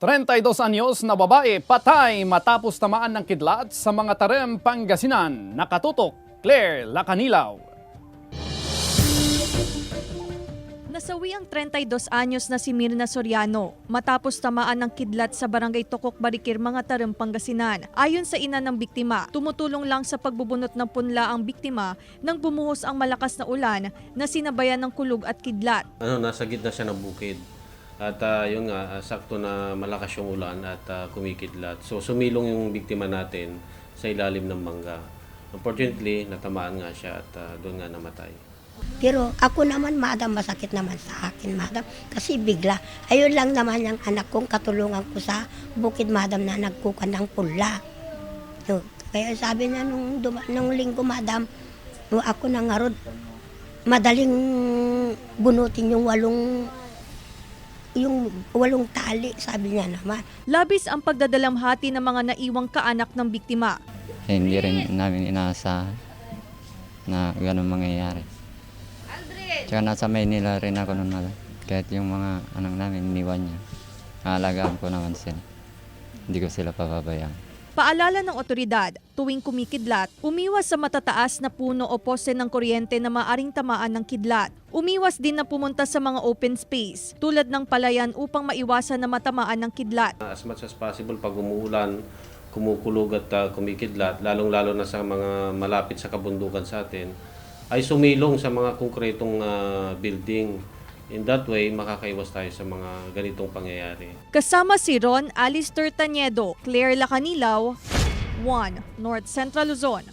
32 anyos na babae patay matapos tamaan ng kidlat sa mga Tarem, Pangasinan. Nakatutok, Claire Lacanilaw. Nasawi ang 32 anyos na si Mirna Soriano matapos tamaan ng kidlat sa barangay Tokok, Barikir, mga Tarem, Pangasinan. Ayon sa ina ng biktima, tumutulong lang sa pagbubunot ng punla ang biktima nang bumuhos ang malakas na ulan na sinabayan ng kulog at kidlat. Nasa gitna siya ng bukid. At yun nga, sakto na malakas yung ulan at kumikidlat. So sumilong yung biktima natin sa ilalim ng mangga. Unfortunately, natamaan nga siya at doon nga namatay. Pero ako naman, madam, masakit naman sa akin, madam. Kasi bigla, ayun lang naman yung anak kong katulungan ko sa bukid, madam, na nagkukan ng pula. So, kaya sabi niya nung linggo, madam, ako nangarod, madaling bunutin yung walong tali, sabi niya naman. Labis ang pagdadalamhati ng mga naiwang kaanak ng biktima. Hindi rin namin inaasahan na gano'n mangyayari. Tsaka nasa Maynila rin ako noon, madam. Kahit yung mga anak namin, iniwan niya. Aalagaan ko naman sila. Hindi ko sila pababayaan. Paalala ng otoridad, tuwing kumikidlat, umiwas sa matataas na puno o poste ng kuryente na maaring tamaan ng kidlat. Umiwas din na pumunta sa mga open space, tulad ng palayan upang maiwasan na matamaan ng kidlat. As much as possible, pag umuulan, kumukulog at kumikidlat, lalong-lalo na sa mga malapit sa kabundukan sa atin, ay sumilong sa mga konkretong building. In that way, makakaiwas tayo sa mga ganitong pangyayari. Kasama si Ron Alistair Taniedo, Claire Lacanilaw, 1 North Central Luzon.